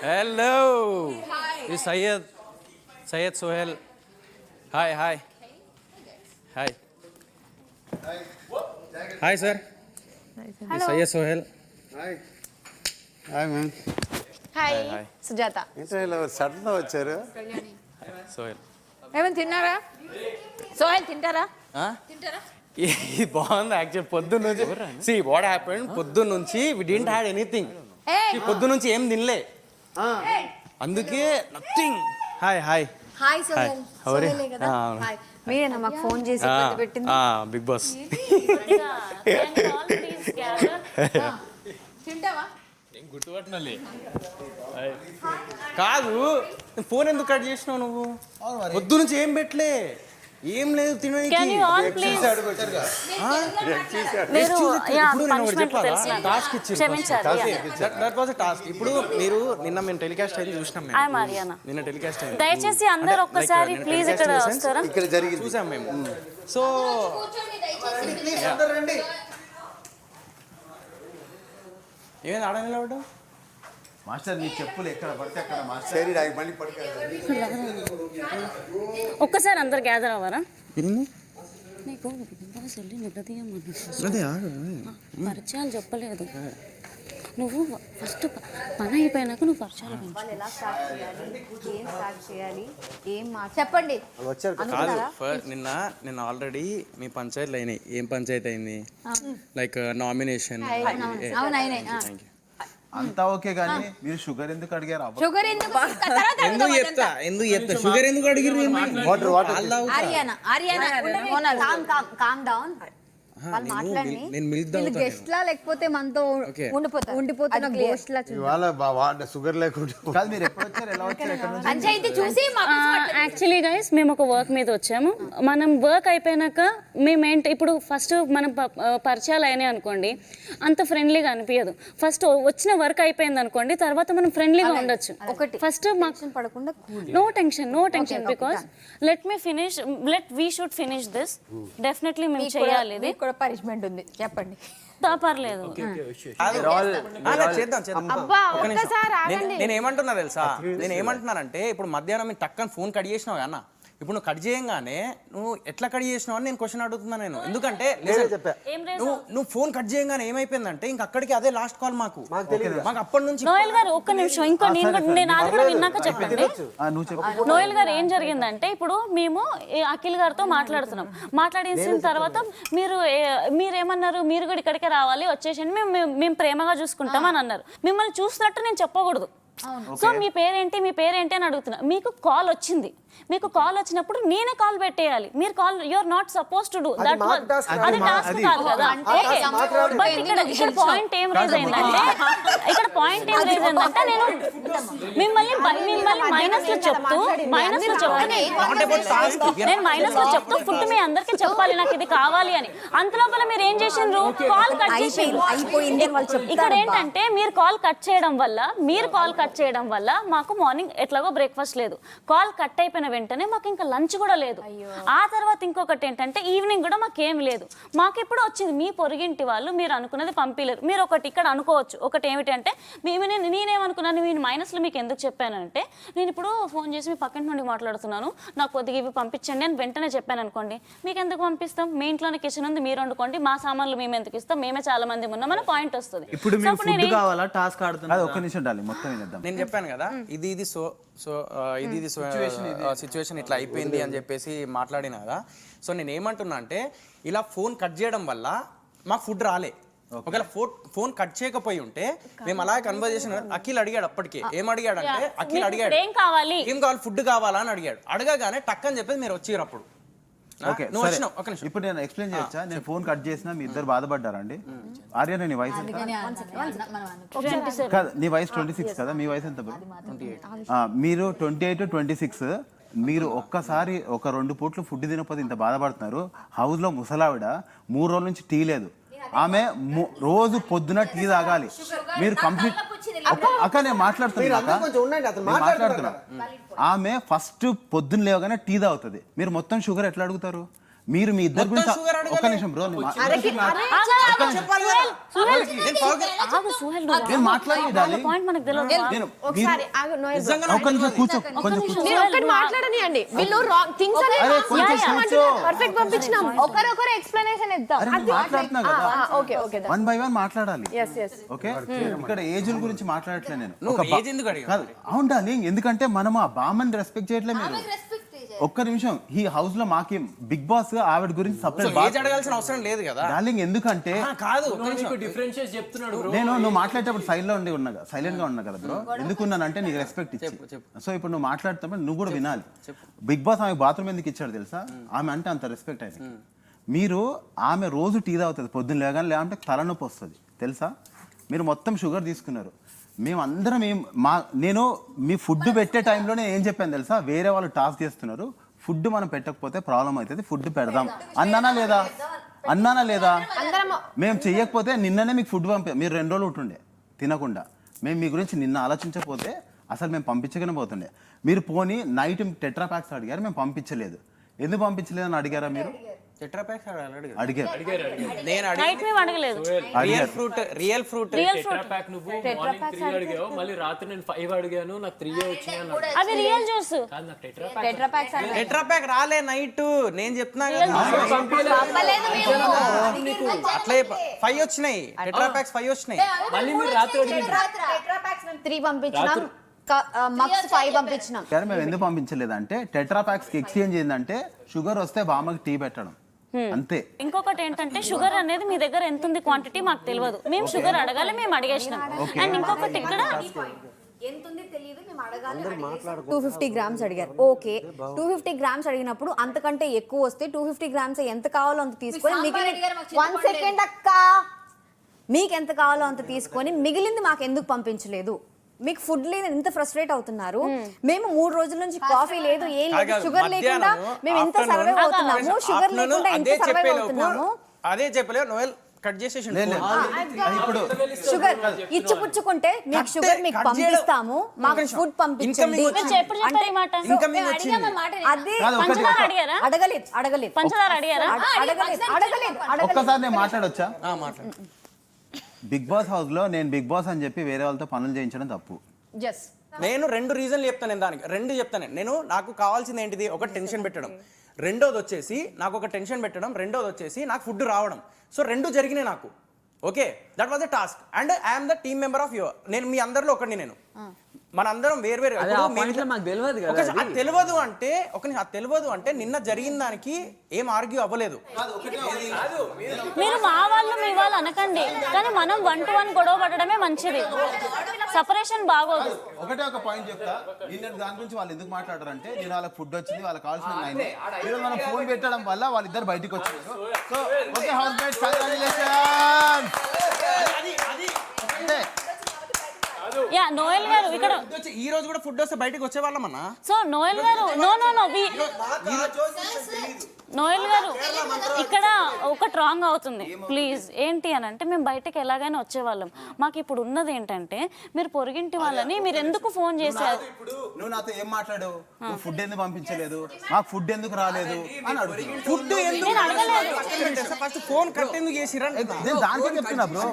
Hello. This is Syed Sohail. Hi. Hi, sir. This is Syed Sohail. Hi, man. Hi Hi. Sujatha. ఏంటో ఇలా సడన్గా వచ్చారు. Sohail. ఏమైనా తిన్నారా? సోహెల్ తింటారా? ఇది బాగుంది యాక్చువల్ పొద్దున్న నుంచి సి వాట్ హ్యాపెండ్ పొద్దున్న నుంచి వి డిడ్ంట్ హ్యాడ్ ఎనీథింగ్ పొద్దున్న నుంచి ఏం తినలే అందుకే nothing hi hi Sohel. How are you? సోహెలే కదా? హాయ్. మీరేనా మాకు ఫోన్ చేసి ఇబ్బంది పెట్టింది? బిగ్ బాస్ తింటావా? గుర్తుపట్టినలే కాదు ఫోన్ ఎందుకు కట్ చేసినావు నువ్వు పొద్దు నుంచి ఏం పెట్టలే ఏం లేదు తినడానికి టాస్క్ ఇప్పుడు మీరు నిన్న మేము టెలికాస్ట్ అయింది చూసినాం నిన్న టెలికాస్ట్ అయింది దయచేసి అందరూ ఒక్కసారి ప్లీజ్ ఇక్కడ వస్తారా ఇక్కడ జరిగింది చూసాం మేము సో ఏమైంది ఆడ నిలబడ్డా మాస్టర్ నీ చెప్పులు ఎక్కడ పడితే అక్కడ మాస్టర్ సరే నాకు మళ్ళీ పడుకోవాలి. ఒక్కసారి అందరు గ్యాదర్ అవ్వరా నీకు బాస్ వెళ్ళి పరిచయాలు చెప్పలేదు నువ్వు ఫస్ట్ పని అయిపోయినాక నువ్వు పరిచయాలు వాళ్ళు ఎలా స్టార్ట్ చేయాలి, ఏం స్టార్ట్ చేయాలి, ఏం చెప్పండి. కాదు నిన్న ఆల్రెడీ మీ పంచాయతీలు అయినాయి ఏం పంచాయతీ అయింది లైక్ నామినేషన్ అంతా ఓకే కానీ మీరు షుగర్ ఎందుకు అడిగారు? షుగర్ ఎందుకు చెప్తా షుగర్ ఎందుకు అడిగిర్రు కామ్ డౌన్. వాళ్ళు మాట్లాడి గెస్ట్ లా లేకపోతే మనతో ఉండిపోతున్న గెస్ట్ లా ఇవాళ షుగర్ లేకుండా కాదు మీరు ఎప్పుడు వచ్చారు ఎలా వచ్చారు ఎక్కడ నుంచి? పంచాయతీ చూసి యాక్చువల్లీ గైస్ మేము ఒక వర్క్ మీద వచ్చాము. మనం వర్క్ అయిపోయినాక మేమేంటి ఇప్పుడు ఫస్ట్ మనం పరిచయాలు అయినాయి అనుకోండి అంత ఫ్రెండ్లీగా అనిపించదు. ఫస్ట్ వచ్చిన వర్క్ అయిపోయింది అనుకోండి తర్వాత మనం ఫ్రెండ్లీగా ఉండొచ్చు. ఒకటి ఫస్ట్ మాకు పడకుండా no tension because let we should finish this. Definitely మేము చేయాలి. ఇది పనిష్మెంట్ ఉంది చెప్పండి. పర్లేదు నేను ఏమంటున్నా తెలుసా నేను ఏమంటున్నానంటే ఇప్పుడు మధ్యాహ్నం మీరు టక్కని ఫోన్ కట్ చేసినావు అన్న ఇప్పుడు నువ్వు కట్ చేయంగానే నువ్వు ఎట్లా కట్ చేసినావు అని నేను క్వశ్చన్ అడుగుతున్నా నేను ఎందుకంటే నువ్వు ఫోన్ కట్ చేయంగానే ఏమైపోయిందంటే ఇంక అక్కడికి అదే లాస్ట్ కాల్ మాకు అప్పటి నుంచి నోయల్ గారు ఒక్క నిమిషం ఇంకో నేను అది కూడా విన్నాక చెప్పండి. నోయల్ గారు ఏం జరిగిందంటే ఇప్పుడు మేము అఖిల్ గారితో మాట్లాడిన తర్వాత మీరేమన్నారు మీరు కూడా ఇక్కడికే రావాలి వచ్చేసండి మేము ప్రేమగా చూసుకుంటాం అని అన్నారు. మిమ్మల్ని చూసినట్టు నేను చెప్పకూడదు. సో మీ పేరేంటి అని అడుగుతున్నా. మీకు కాల్ వచ్చింది. మీకు కాల్ వచ్చినప్పుడు నేనే కాల్ పెట్టేయాలి. మీరు call you're not supposed to do that. అది టాస్క్ కాదు కదా. బట్ ఇక్కడ పాయింట్ ఏం రేజ్ అయిందంటే నేను మిమ్మల్ని మైనస్ లో చెప్తూ ఫుడ్ మీ అందరికి చెప్పాలి నాకు ఇది కావాలి అని. అంత లోపల మీరు ఏం చేసిండ్రు కాల్ కట్ చేసిండ్రు. ఇక్కడ ఏంటంటే మీరు కాల్ కట్ చేయడం వల్ల మాకు మార్నింగ్ ఎట్లాగో బ్రేక్ఫాస్ట్ లేదు. కాల్ కట్ అయిపోయిన వెంటనే మాకు ఇంకా లంచ్ కూడా లేదు. ఆ తర్వాత ఇంకొకటి ఏంటంటే ఈవినింగ్ కూడా మాకేం లేదు. మాకు ఇప్పుడు వచ్చింది మీ పొరిగింటి వాళ్ళు మీరు అనుకున్నది పంపిలేరు. మీరు ఒకటి ఇక్కడ అనుకోవచ్చు. ఒకటి ఏమిటంటే నేనేమనుకున్నాను మీ మైనస్లో మీకు ఎందుకు చెప్పానంటే నేను ఇప్పుడు ఫోన్ చేసి మీ పక్కన నుండి మాట్లాడుతున్నాను నాకు కొద్దిగా ఇవి పంపించండి అని వెంటనే చెప్పాను అనుకోండి. మీకు ఎందుకు పంపిస్తాం? మీ ఇంట్లోనే కిచెన్ ఉంది మీరు వండుకోండి మా సామాన్లు మేము ఎందుకు ఇస్తాం మేమే చాలా మంది ఉన్నాం అనే పాయింట్ వస్తుంది. నేను చెప్పాను కదా ఇది సిచ్యువేషన్ ఇట్లా అయిపోయింది అని చెప్పేసి మాట్లాడినా కదా. సో నేను ఏమంటున్నా అంటే ఇలా ఫోన్ కట్ చేయడం వల్ల మాకు ఫుడ్ రాలే. ఒకవేళ ఫోన్ కట్ చేయకపోయి ఉంటే మేము అలాగే కన్వర్జేషన్ అఖిల్ అడిగాడు. అప్పటికే ఏం అడిగాడు అంటే అఖిల్ అడిగాడు ఏం కావాలి ఫుడ్ కావాలా అని అడిగాడు. అడగగానే టక్ అని చెప్పేసి మీరు వచ్చారు. అప్పుడు ఇప్పుడు నేను ఎక్స్ప్లెయిన్ చేయొచ్చా? నేను ఫోన్ కట్ చేసినా మీ ఇద్దరు బాధపడ్డారండి. ఆర్య నీ వయసు కాదు నీ వయసు 26 కదా. మీ వయసు ఎంత? మీరు 28 26. మీరు ఒక్కసారి ఒక 2 పూట్లు ఫుడ్ తినకపోతే ఇంత బాధపడుతున్నారు. హౌస్లో ముసలావిడ 3 రోజుల నుంచి టీ లేదు. ఆమె రోజు పొద్దున టీ తాగాలి. మీరు కంప్లీట్ అక్క నేను మాట్లాడుతున్నా. ఆమె ఫస్ట్ పొద్దున్న లేవగానే టీ తాగుతుంది. మీరు మొత్తం షుగర్ ఎట్లా అడుగుతారు? మీరు మీ ఇద్దరు మొత్తం గురించి sugar అడగాలి. ఒక్క నిమిషం బ్రో చెప్పాలి కదా. నేను నేను మాట్లాడి పాయింట్ మనకు తెలియదు నేను ఒకసారి ఆగు, నోయల్ bro. నిజంగా ఒక్క నిమిషం కూర్చో కొంచెం కూర్చో నేను ఒక్కటి మాట్లాడనియండి. వీళ్ళు రాంగ్ థింగ్స్ అరే, కొంచెం కూర్చో. పర్ఫెక్ట్ పంపించినాం. ఒకరొకరు ఎక్స్ప్లెనేషన్ ఇద్దాం. అరే నేను మాట్లాడుతున్నా కదా okay okay one by one మాట్లాడాలి yes yes ఓకే ఇక్కడ ఏజ్ల గురించి మాట్లాడట్లే నేను నువ్వు ఒక ఏజ్ ఎందుకు అడిగావు? కాదు అవును డార్లింగ్ ఎందుకంటే మనం ఆ బామ్మని రెస్పెక్ట్ చేయట్లే మీరు ఒక్క నిమిషం ఈ హౌస్ లో మాకి బిగ్ బాస్ ఆవిడ గురించి సో సపరేట్ ఏజ్ అడగాల్సిన అవసరం లేదు కదా. డార్లింగ్ ఎందుకంటే కాదు డిఫరెన్షియేట్ చెప్తున్నాడు బ్రో. నేను నువ్వు మాట్లాడేటప్పుడు సైలెంట్ గా ఉన్నా కదా బ్రో ఎందుకున్నానంటే నీకు రెస్పెక్ట్ ఇచ్చి సో ఇప్పుడు నువ్వు మాట్లాడుతున్నప్పుడు నువ్వు కూడా వినాలి బిగ్ బాస్ ఆమె బాత్రూమ్ ఎందుకు ఇచ్చాడు తెలుసా ఆమె అంటే అంత రెస్పెక్ట్ అయింది మీరు ఆమె రోజు టీ తాగుతుంది పొద్దున్న లేగానే లేదంటే తలనొప్పి వస్తుంది తెలుసా మీరు మొత్తం షుగర్ తీసుకున్నారు మేమందరం నేను మీ ఫుడ్ పెట్టే టైంలోనే ఏం చెప్పాను తెలుసా వేరే వాళ్ళు టాస్క్ చేస్తున్నారు ఫుడ్ మనం పెట్టకపోతే ప్రాబ్లం అవుతుంది ఫుడ్ పెడదాం అన్నానా లేదా మేము చెయ్యకపోతే నిన్ననే మీకు ఫుడ్ మీరు 2 రోజులు ఉంటుండే తినకుండా మేము మీ గురించి నిన్న ఆలోచించకపోతే అసలు మేము పంపించగానే పోతుండే మీరు పోనీ నైట్ టెట్రా ప్యాక్స్ అడిగారు మేము పంపించలేదు ఎందుకు పంపించలేదని అడిగారా మీరు టెట్రా ప్యాక్స్ అడిగారు నేను నైట్ మేము అడగలేదు రియల్ ఫ్రూట్ టెట్రా ప్యాక్ నువ్వు మార్నింగ్ 3 అడిగావు మళ్ళీ రాత్రి నేను 5 అడిగాను నాకు 3 వచ్చినాయి అన్నాడు. అది రియల్ జ్యూస్ కాదు నాకు tetra pack tetra packs tetra pack రాలే నైట్ నేను చెప్తున్నా కదా పంపలేదు మేము. అట్లే 5 వచ్చినాయి టెట్రా ప్యాక్స్ 5 వచ్చినాయి మళ్ళీ మీరు రాత్రి అడిగింది. టెట్రా ప్యాక్స్ మేము 3 పంపించినాం. మక్స్ 5 పంపించినాం. కానీ మేము ఎందుకు పంపించలేదంటే టెట్రా ప్యాక్స్ కి ఎక్స్చేంజ్ ఏంటంటే షుగర్ వస్తే బామ్మకి టీ పెట్టడం అంతే ఇంకొకటి ఏంటంటే షుగర్ అనేది మీ దగ్గర ఎంత ఉంది క్వాంటిటీ మాకు తెలియదు మేము షుగర్ అడగాలి మేము అడిగేసినాం అండ్ ఇంకొకటి ఇక్కడ ఎంతుంది తెలియదు మేము అడగాలి 250 గ్రామ్స్ అడిగారు ఓకే 250 గ్రామ్స్ అడిగినప్పుడు అంతకంటే ఎక్కువ వస్తే 250 గ్రామ్స్ ఎంత కావాలో అంత తీసుకొని మిగిలిన 1 సెకండ్ అక్క మీకు ఎంత కావాలో అంత తీసుకొని మిగిలింది మాకు ఎందుకు పంపించలేదు మీకు ఫుడ్ లేదు ఎంత ఫ్రస్ట్రేట్ అవుతున్నారు మేము 3 రోజుల నుంచి కాఫీ లేదు ఏం లేదు షుగర్ లేకుండా మేము ఎంత సర్వైవ్ అవుతున్నాము షుగర్ లేకుండా ఎంత సర్వైవ్ అవుతున్నాము అదే చెప్పలేవు నోయల్ కట్ చేసేసి ఇప్పుడు షుగర్ ఇచ్చిపుచ్చుకుంటే మీకు షుగర్ మీకు పంపిస్తాము మాకు ఫుడ్ పంపించండి మీరు ఎప్పుడు చెప్పారు ఈ మాట ఇన్కమింగ్ వచ్చింది అదే పంచదార అడిగారా అడగలేదు పంచదార అడిగారా ఒక్కసారి నేను మాట్లాడొచ్చా మాట్లాడు బిగ్ బాస్ హౌస్ లో నేను బిగ్ బాస్ అని చెప్పి వేరే వాళ్ళతో పనులు చేయించడం తప్పు జస్ నేను 2 రీజన్లు చెప్తాను దానికి 2 చెప్తాను నేను నాకు కావాల్సింది ఏంటిది ఒక టెన్షన్ పెట్టడం రెండోది వచ్చేసి నాకు ఒక టెన్షన్ పెట్టడం రెండోది వచ్చేసి నాకు ఫుడ్ రావడం సో 2 జరిగినాయి నాకు okay that was a task and I'm the team member of your నేను మీ అందరిలో ఒకటి నేను మనందరం వేరు మాకు తెలియదు కదా అది తెలియదు అంటే అది తెలియదు అంటే నిన్న జరిగిన దానికి ఏం ఆర్గ్యూ అవ్వలేదు మీరు మా వాళ్ళు మీ వాళ్ళు అనకండి కానీ మనం 1 to 1 గొడవ పడడమే మంచిది సెపరేషన్ బాగోదు ఒకటే ఒక పాయింట్ చెప్తా నిన్న దాని గురించి వాళ్ళు ఎందుకు మాట్లాడారంటే నేను వాళ్ళకి ఫుడ్ వచ్చింది వాళ్ళకి కావాల్సిన అయింది మీరు మనం ఫోన్ పెట్టడం వల్ల వాళ్ళిద్దరు బయటికి వచ్చారు so okay house mates congratulations అంటే యా నోయల్ గారు ఇక్కడ ఈ రోజు కూడా ఫుడ్ వస్తే బయటికి వచ్చే వాళ్ళమన్నా సో నోయల్ గారు నో నోయల్ గారు ఇక్కడ ఒకటి రాంగ్ అవుతుంది ప్లీజ్ ఏంటి అని అంటే మేము బయటకు ఎలాగైనా వచ్చేవాళ్ళం మాకు ఇప్పుడు ఉన్నది ఏంటంటే మీరు పొరుగింటి వాళ్ళని మీరు ఎందుకు ఫోన్ చేశారు నువ్వు నాతో ఏం మాట్లాడావు నువ్వు ఫుడ్ ఎందుకు పంపించలేదు మాకు ఫుడ్ ఎందుకు రాలేదు అని అడుగుతున్నావు ఫుడ్ ఎందుకు ఫస్ట్ ఫోన్ కట్ ఎందుకు చేసిరా నేను దానికే చెప్తున్నా బ్రో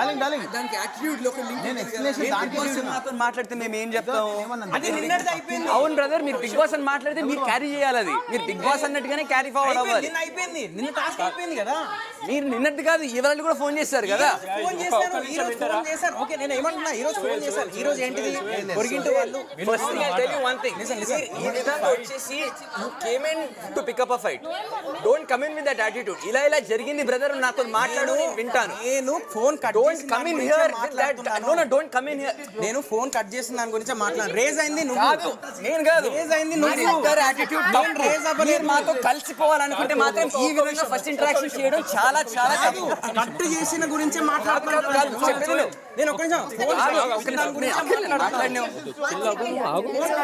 డార్లింగ్ దానికి యాటిట్యూడ్ లో ఒక లింక్ నేను ఎక్స్ప్లెనేషన్ దానికే చెప్తున్నా మాట్లాడితే మేము ఏం చెప్తాం అది నిన్నటిది అయిపోయింది అవును బ్రదర్ మీరు బిగ్ బాస్ అని మాట్లాడితే మీరు క్యారీ చేయాలి అది మీరు బిగ్ బాస్ అన్నట్టుగానే క్యారీ ఫార్వర్డ్ అవ్వాలి నిన్న అయిపోయింది నిన్న టాస్క్ అయిపోయింది కదా మీరు నిన్నట్టు కాదు ఇవాళ కూడా ఫోన్ చేస్తారు కదా ఫోన్ చేశాను ఈ రోజు ఫోన్ చేశాను ఓకే నేను ఏమంటున్నా ఈ రోజు ఫోన్ చేశాను ఈ రోజు ఏంటిది పొరిగింటి వాళ్ళు first thing I tell you one thing ఈ విధంగా వచ్చేసి you came in to pick up a fight don't come in with that attitude ఇలా జరిగింది బ్రదర్ నాతో మాట్లాడు నేను వింటాను నేను phone cut don't come in here with that no don't come in here నేను ఫోన్ కట్ చేసిన దాని గురించి మాట్లాడు రేజ్ అయింది నువ్వు కాదు నేను కాదు రేజ్ అయింది నువ్వు ఇద్దరు యాటిట్యూడ్ నేను రేజ్ అవ్వలేదు మాతో కలిసిపోవాలనుకుంటే మాత్రం ఈ విధంగా ఫస్ట్ ఇంటరాక్షన్ చేయడం చాలా చాలా తప్పు కట్ చేసిన గురించే మాట్లాడుతున్నాను నేను ఒక నిమిషం మాట్లాడినావు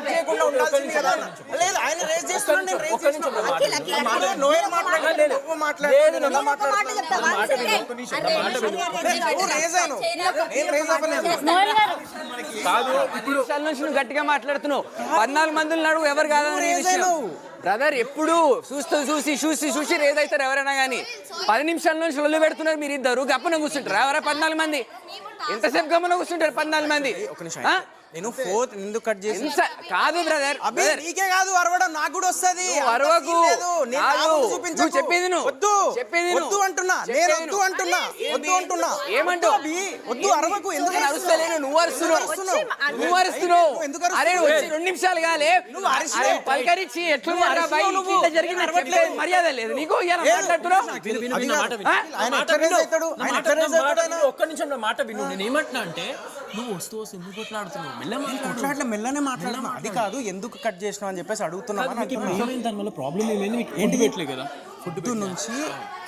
చేయకుండా ఉండాల్సింది కదా లేదు ఆయన రేజ్ చేస్తున్నాడు నేను రేజ్ చేస్తున్నాను నోయల్ మాట్లాడలేదు నువ్వు మాట్లాడలేదు నువ్వు రేజ్ అయ్యాను నేను రేజ్ అవ్వలేదు నోయల్ గారు కాదు ఇప్పుడు నుంచి నువ్వు గట్టిగా మాట్లాడుతున్నావు 14 మంది ఉన్నాడు ఎవరు కాదని రేజ్ అయ్యావు బ్రదర్ ఎప్పుడు చూసి ఏదైతారు ఎవరైనా కానీ 10 నిమిషాల నుంచి లొల్లి పెడుతున్నారు మీరు ఇద్దరు గప్పన కూర్చుంటారు ఎవరైనా 14 మంది ఎంతసేపు గమ్మన కూర్చుంటారు 14 మంది ఒక నిమిషం నేను ఫోన్ ఎందుకు కట్ చేసి కాదు బ్రదర్ అబ్బే నీకే కాదు అరవడం నాకు కూడా వస్తది అరవకు చూపించు చెప్పేది వద్దు వద్దు అంటున్నా నేను వద్దు అంటున్నా ఏమంటావు వద్దు అరవకు ఎందుకు అరుస్తలేను నువ్వు అరుస్తున్నావు అరే వచ్చి 2 నిమిషాలు కాలే అరే పలకరించి ఎట్లున్నారా బై ఇంత జరిగింది చెప్పేది మర్యాద లేదు నీకు ఇలా మాట్లాడుతున్నావు ఒక్క నిమిషం నా మాట విను నేను ఏమంటున్నా అంటే నువ్వు వస్తూ ఎందుకు కొట్లాడుతున్నావు మెల్లనే మాట్లాడుతున్నా అది కాదు ఎందుకు కట్ చేసినావు అని చెప్పేసి అడుగుతున్నా దానివల్ల ప్రాబ్లం ఏమైంది మీకు ఏంటి పెట్టలే కదా ఫుడ్ నుంచి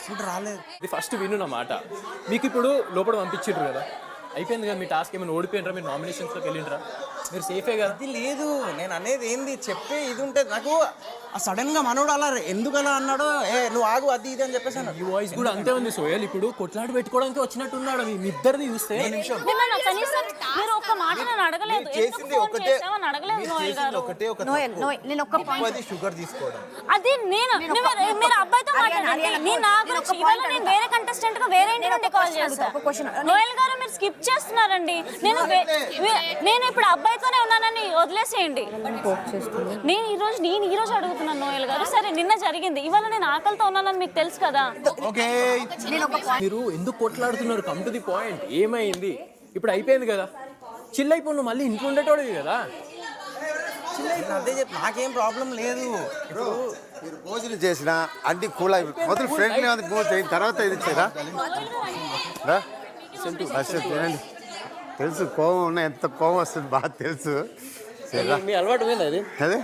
ఫుడ్ రాలేదు ఇది ఫస్ట్ విను నా మాట మీకు ఇప్పుడు లోపల పంపించారు కదా అయిపోయింది కదా మీ టాస్క్ ఏమైనా ఓడిపోయినరా మీరు నామినేషన్స్లోకి వెళ్ళిండ్రా మీరు సేఫే కదా అది లేదు నేను అనేది ఏంది చెప్పే ఇది ఉంటే నాకు ఆ సడన్ గా మనోడు అలా ఎందుకు అలా అన్నాడో నువ్వు ఆగు అది ఇది అని చెప్పేసి అన్నాడు ఈ వాయిస్ కూడా అంతే ఉంది సోయల్ ఇప్పుడు కొట్లాడి పెట్టుకోవడానికి వచ్చినట్టున్నాడు మీ ఇద్దరిని చూస్తే మిమ్మల్ని కనీసం మీరు ఒక్క మాట నేను అడగలేదు ఎందుకు ఫోన్ చేసావని అడగలేదు నోయల్ గారు నేను ఒక్క పాయింట్ షుగర్ తీసుకోవడం అది మీరు అబ్బాయితో మాట్లాడండి నేను నా గురించి ఇవాళ నేను వేరే కంటెస్టెంట్ గా వేరే ఇంటి నుండి కాల్ చేస్తాను నోయల్ గారు మీరు స్కిప్ చేస్తున్నారండి నేను ఇప్పుడు అబ్బాయితోనే ఉన్నానని వదిలేసేయండి నేను ఈ రోజు అడుగుతున్నాను నోయల్ గారు సరే నిన్న జరిగింది ఇవాళ నేను ఆకలితో ఉన్నానని మీకు తెలుసు కదా మీరు ఎందుకు కొట్లాడుతున్నారు కమ్ టు ది పాయింట్ ఏమైంది ఇప్పుడు అయిపోయింది కదా చిల్ అయిపో నువ్వు మళ్ళీ ఇంట్లో ఉండేటోడివి కదా అదే చెప్పి నాకేం ప్రాబ్లం లేదు ఇప్పుడు మీరు భోజనం చేసిన అన్ని కూల్ అయిపోయి మొదలు ఫ్రెండ్లీ ఉంది భోజనం అయిన తర్వాత ఇది ఇచ్చారా తినండి తెలుసు కోపం ఉన్న ఎంత కోపం వస్తుంది బాగా తెలుసు మీ అలవాటు పోయింది అది అదే